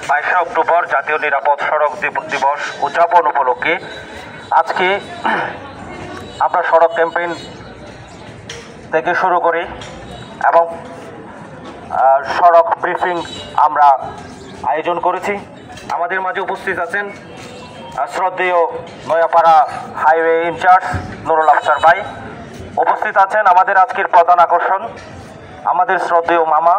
22শে October জাতীয় নিরাপদ সড়ক দিবস উদযাপন উপলক্ষে আজকে আমরা সড়ক ক্যাম্পেইন থেকে শুরু করি এবং সড়ক ব্রিফিং আমরা আয়োজন করেছি। আমাদের মাঝে উপস্থিত আছেন শ্রদ্ধেয় নয়াপাড়া হাইওয়ে ইনচার্জ নুরুল আফসার ভাই, উপস্থিত আছেন আমাদের আজকের প্রধান আকর্ষণ আমাদের শ্রদ্ধেয় মামা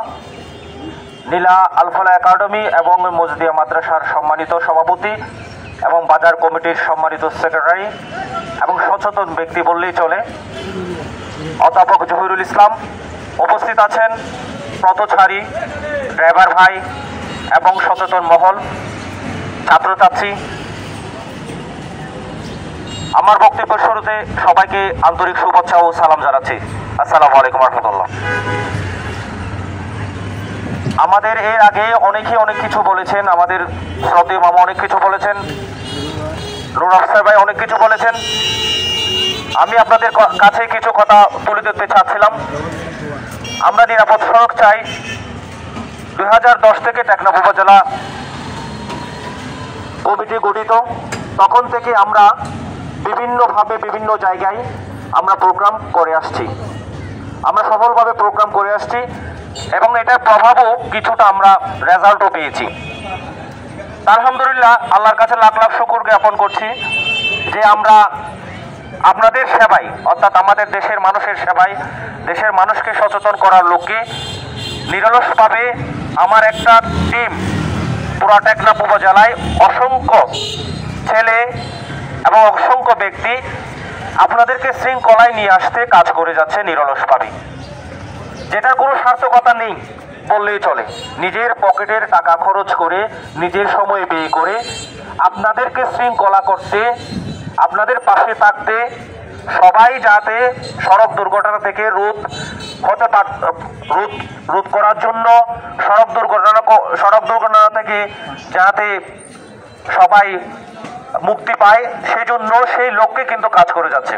নীলা আলফলা একাডেমি এবং মজদিয়া মাদ্রাসার সম্মানিত সভাপতি এবং বাজার কমিটির সম্মানিত সেক্রেটারি এবং সচেতন ব্যক্তি বললেই চলে অধ্যাপক জহিরুল ইসলাম। উপস্থিত আছেন পথচারী ড্রাইভার ভাই এবং সচেতন মহল, ছাত্রছাত্রী। আমার বক্তব্যের শুরুতে সবাইকে আন্তরিক শুভেচ্ছা ও সালাম জানাচ্ছি। আসসালামু আলাইকুম রহমতুল্লাহ। আমাদের এর আগে অনেকেই অনেক কিছু বলেছেন, আমাদের শ্রদ্ধেয় মামা অনেক কিছু বলেছেন, নুরুল আফসার ভাই অনেক কিছু বলেছেন। আমি আপনাদের কাছে কিছু কথা তুলে ধরতে চাচ্ছিলাম। আমরা নিরাপদ সড়ক চাই। 2010 থেকে টেকনাফ উপজেলা কমিটি গঠিত, তখন থেকে আমরা বিভিন্নভাবে বিভিন্ন জায়গায় আমরা প্রোগ্রাম করে আসছি, আমরা সফলভাবে প্রোগ্রাম করে আসছি এবং এটার প্রভাবও কিছুটা আমরা রেজাল্টও পেয়েছি। আলহামদুলিল্লাহ, আল্লাহর কাছে লাখ লাখ শুকর জ্ঞাপন করছি যে আমরা আপনাদের সেবায় অর্থাৎ আমাদের দেশের মানুষের সেবায়, দেশের মানুষকে সচেতন করার লক্ষ্যে নিরলসভাবে আমার একটা টিম পুরা টেকনাফ উপজেলায় অসংখ্য ছেলে এবং অসংখ্য ব্যক্তি আপনাদেরকে শৃঙ্খলায় নিয়ে আসতে কাজ করে যাচ্ছে নিরলসভাবে, যেটার কোনো সার্থকতা নেই বললেই চলে। নিজের পকেটের টাকা খরচ করে, নিজের সময় ব্যয় করে আপনাদেরকে শৃঙ্খলা করতে, আপনাদের পাশে থাকতে, সবাই যাতে সড়ক দুর্ঘটনা থেকে রোধ করার জন্য সড়ক দুর্ঘটনা থেকে যাতে সবাই মুক্তি পায় সেজন্য সেই লক্ষ্যে কিন্তু কাজ করে যাচ্ছে।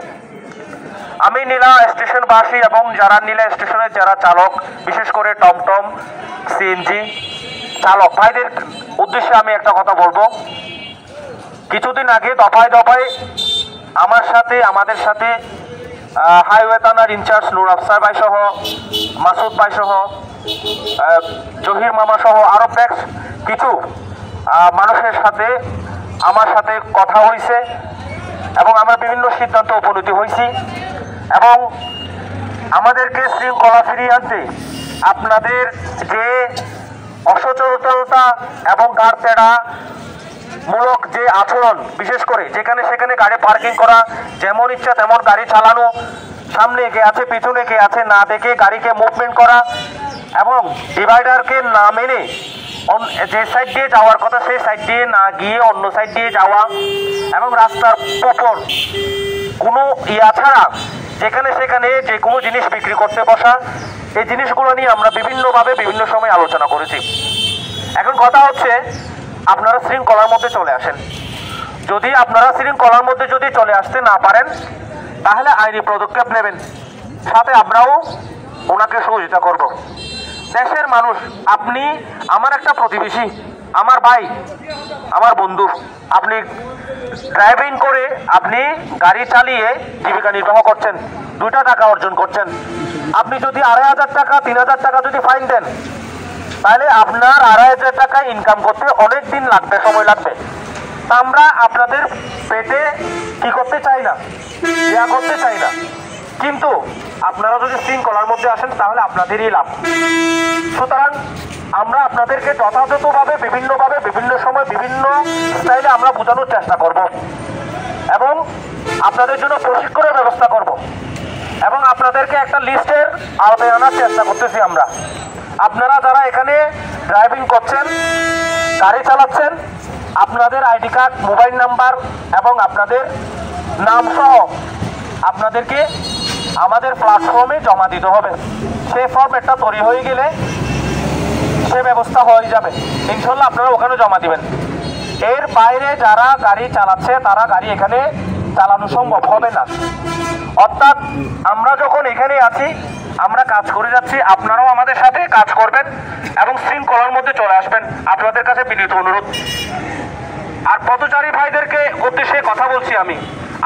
আমি নীলা স্টেশনবাসী এবং যারা নীলা স্টেশনের যারা চালক, বিশেষ করে টমটম সিএনজি চালক ভাইদের উদ্দেশ্যে আমি একটা কথা বলবো। কিছুদিন আগে দফায় দফায় আমাদের সাথে হাইওয়ে থানার ইনচার্জ নুরুল আফসার ভাই সহ, মাসুদ ভাই সহ, জহির মামা সহ আরো কিছু মানুষের সাথে আমার সাথে কথা হয়েছে এবং আমরা বিভিন্ন সিদ্ধান্ত উপনীত হয়েছি এবং আমাদেরকে শৃঙ্খলা ফিরিয়ে আনতে আপনাদের যে অসচেতনতা এবং গাড়তেড়া মূলক যে আচরণ, বিশেষ করে যেখানে সেখানে গাড়ি পার্কিং করা, যেমন ইচ্ছা তেমন গাড়ি চালানো, সামনে কে আছে পিছনে কে আছে না দেখে গাড়িকে মুভমেন্ট করা এবং ডিভাইডারকে না মেনে যে সাইড দিয়ে যাওয়ার কথা সেই সাইড দিয়ে না গিয়ে অন্য সাইড দিয়ে যাওয়া এবং রাস্তার উপর কোনো ছাড়া যেখানে সেখানে যে কোনো জিনিস বিক্রি করতে বসা, এই জিনিসগুলো নিয়ে আমরা বিভিন্নভাবে বিভিন্ন সময় আলোচনা করেছি। এখন কথা হচ্ছে আপনারা শৃঙ্খলার মধ্যে চলে আসেন। যদি আপনারা শৃঙ্খলার মধ্যে যদি চলে আসতে না পারেন তাহলে আইনি পদক্ষেপ নেবেন, সাথে আমরাও ওনাকে সহযোগিতা করব। দেশের মানুষ, আপনি আমার একটা প্রতিবেশী, আমার ভাই, আমার বন্ধু, আপনি ড্রাইভিং করে আপনি গাড়ি চালিয়ে জীবিকা নির্বাহ করছেন, 2টা টাকা অর্জন করছেন। আপনি যদি 2500 টাকা 3000 টাকা যদি ফাইন দেন তাহলে আপনার 2500 টাকা ইনকাম করতে অনেক দিন লাগবে, সময় লাগবে। তা আমরা আপনাদের পেটে কি করতে চাই না, দেয়া করতে চাই না, কিন্তু আপনারা যদি শৃঙ্খলার মধ্যে আসেন তাহলে আপনাদেরই লাভ। সুতরাং আমরা আপনাদেরকে যথাযথভাবে বিভিন্নভাবে বিভিন্ন সময় বিভিন্ন স্টাইলে আমরা বোঝানোর চেষ্টা করব এবং আপনাদের জন্য প্রশিক্ষণের ব্যবস্থা করব এবং আপনাদেরকে একটা লিস্টের আওতায় আনার চেষ্টা করতেছি আমরা। আপনারা যারা এখানে ড্রাইভিং করছেন, গাড়ি চালাচ্ছেন, আপনাদের আইডি কার্ড, মোবাইল নাম্বার এবং আপনাদের নাম সহ আপনাদেরকে আমাদের প্ল্যাটফর্মে জমা দিতে হবে। সেই ফর্মেটটা তৈরি হয়ে গেলে সে ব্যবস্থা হয়ে যাবে, ইনশাল্লাহ আপনারা ওখানে জমা দিবেন। এর বাইরে যারা গাড়ি চালাচ্ছে তারা গাড়ি এখানে চালানো সম্ভব হবে না। অর্থাৎ আমরা যখন এখানে আছি, আমরা কাজ করে যাচ্ছি, আপনারাও আমাদের সাথে কাজ করবেন এবং শৃঙ্খলার মধ্যে চলে আসবেন, আপনাদের কাছে বিনীত অনুরোধ। আর পথচারী ভাইদেরকে উদ্দেশ্যে কথা বলছি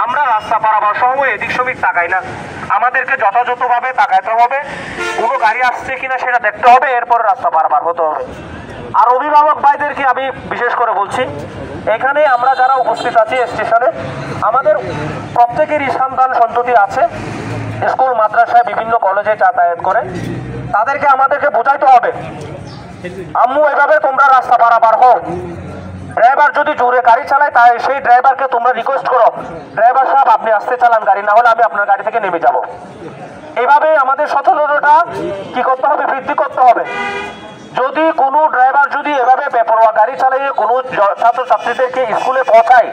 আমরা রাস্তা পারাবার সময় এদিক সেদিক তাকাই না, আমাদেরকে যথাযথভাবে তাকাইতে হবে, কোনো গাড়ি আসছে কিনা সেটা দেখতে হবে, এরপর রাস্তা পারাবার হতে হবে। আর অভিভাবক ভাইদেরকে আমি বিশেষ করে বলছি, এখানে আমরা যারা উপস্থিত আছি স্টেশনে, আমাদের প্রত্যেকেরই সন্তান সন্ততি আছে, স্কুল মাদ্রাসায় বিভিন্ন কলেজে যাতায়াত করে, তাদেরকে আমাদেরকে বোঝাইতে হবে, আম্মু এভাবে তোমরা রাস্তা পারাবার হও। ড্রাইভার যদি জোরে গাড়ি চালায়, তাই সেই ড্রাইভারকে তোমরা রিকোয়েস্ট করো, ড্রাইভার সাহেব আপনি আস্তে চালান গাড়ি, না হলে আমি আপনার গাড়ি থেকে নেমে যাব। এভাবে আমাদের সচেতনতা কি করতে হবে, বৃদ্ধি করতে হবে। যদি কোনো ড্রাইভার যদি এভাবে বেপরোয়া গাড়ি চালিয়ে কোনো ছাত্রছাত্রীদেরকে স্কুলে পৌঁছায়,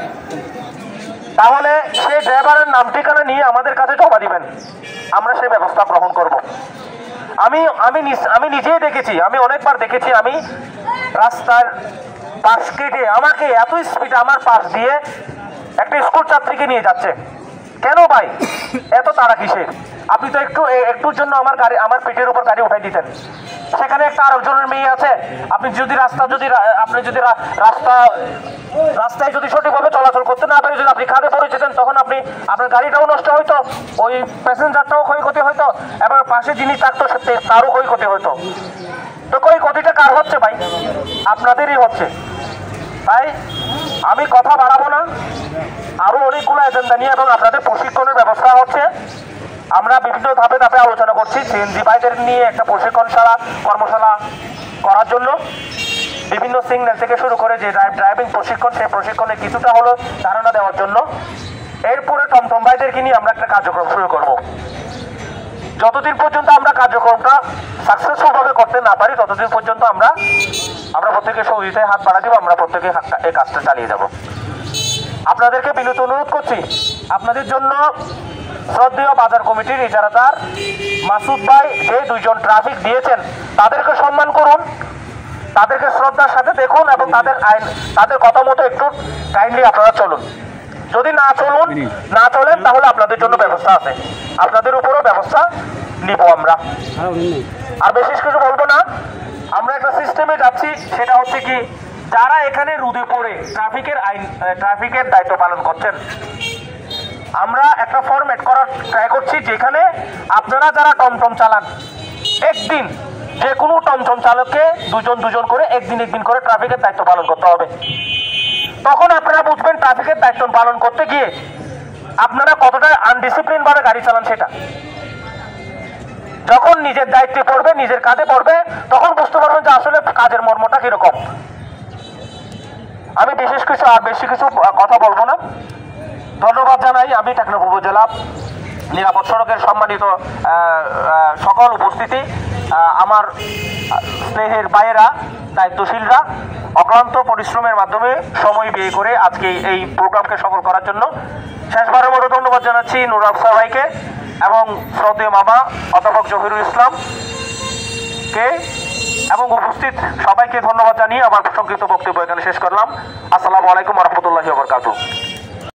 তাহলে সেই ড্রাইভারের নাম ঠিকানা নিয়ে আমাদের কাছে জমা দিবেন, আমরা সেই ব্যবস্থা গ্রহণ করব। আমি নিজেই দেখেছি, আমি অনেকবার দেখেছি, আমি রাস্তার পাশ কেটে আমাকে এত স্পিড আমার পাশ দিয়ে একটা স্কুল ছাত্রীকে নিয়ে যাচ্ছে। কেন ভাই এত তাড়া কিসের? আপনি তো একটুর জন্য আমার পেটের উপর গাড়ি উঠাই দিতেন। সেখানে একটা আরেকজনের মেয়ে আছে, আপনি যদি রাস্তায় যদি সঠিকভাবে চলাচল করতে না পারে, যদি আপনি খাদে পড়ে যেতেন, তখন আপনার গাড়িটাও নষ্ট হইতো, ওই প্যাসেঞ্জারটাও ক্ষয়ক্ষতি হইতো, এবং পাশে যিনি থাকতো তারও ক্ষয়ক্ষতি হইতো। তো ক্ষয়ক্ষতিটা কার হচ্ছে ভাই? আপনাদেরই হচ্ছে। তাই আমি কথা বাড়াবো না, আরো অনেকগুলো এজেন্ডা নিয়ে এবং আপনাদের প্রশিক্ষণের ব্যবস্থা হচ্ছে। আমরা বিভিন্ন ধাপে ধাপে আলোচনা করছি সিএনজি ভাইদের নিয়ে একটা কর্মশালা করার জন্য, বিভিন্ন সিগন্যাল থেকে শুরু করে যে ড্রাইভিং প্রশিক্ষণ, সেই প্রশিক্ষণে কিছুটা হলো ধারণা দেওয়ার জন্য। এরপরে টমটম ভাইদেরকে নিয়ে আমরা একটা কার্যক্রম শুরু করব। যতদিন পর্যন্ত আমরা কার্যক্রমটা সাকসেসফুল ভাবে করতে না পারি, ততদিন পর্যন্ত আমরা প্রত্যেকে সহযোগিতায় হাত বাড়া দিব, আমরা প্রত্যেকে এই কাজটা চালিয়ে যাব। আপনাদেরকে বিনীত অনুরোধ করছি, আপনাদের জন্য শ্রদ্ধেয় বাজার কমিটির ইজারাদার মাসুদ ভাই যে 2 জন ট্রাফিক দিয়েছেন, তাদেরকে সম্মান করুন, তাদেরকে শ্রদ্ধার সাথে দেখুন এবং তাদের কথা মতো একটু কাইন্ডলি আপনারা চলুন। যদি না চলেন তাহলে আপনাদের জন্য ব্যবস্থা আছে, আপনাদের উপরও ব্যবস্থা নিব আমরা। আর বিশেষ কিছু বলবো না, আমরা একটা সিস্টেমে যাচ্ছি, সেটা হচ্ছে কি, যারা এখানে রোদে পড়ে ট্রাফিকের দায়িত্ব পালন করছেন, আমরা একটা ফরম্যাট করার ট্রাই করছি, যেখানে আপনারা যারা টমটম চালান, একদিন যে কোনো টমটম চালককে 2 জন করে একদিন করে ট্রাফিকের দায়িত্ব পালন করতে হবে। তখন আপনারা বুঝবেন ট্রাফিকের দায়িত্ব পালন করতে গিয়ে আপনারা কতটা আনডিসিপ্লিন ভাবে গাড়ি চালান। সেটা যখন নিজের দায়িত্বে পড়বে, নিজের কাঁধে পড়বে, তখন বুঝতে পারবেন যে আসলে কাজের মর্মটা কিরকম। আমি বেশি কিছু কথা বলবো না। ধন্যবাদ জানাই আমি টেকনাফ উপজেলা নিরাপদ সড়কের সম্মানিত সকল উপস্থিতি, আমার স্নেহের ভাইয়েরা, দায়িত্বশীলরা অক্লান্ত পরিশ্রমের মাধ্যমে সময় ব্যয় করে আজকে এই প্রোগ্রামকে সফল করার জন্য শেষবারের মতো ধন্যবাদ জানাচ্ছি নুর আফসার ভাইকে এবং শ্রদ্ধেয় মামা অধ্যাপক জহিরুল ইসলাম কে এবং উপস্থিত সবাইকে ধন্যবাদ জানিয়ে আমার সংক্ষিপ্ত বক্তব্য এখানে শেষ করলাম। আসসালামু আলাইকুম ওয়া রাহমাতুল্লাহি ওয়া বারাকাতুহু।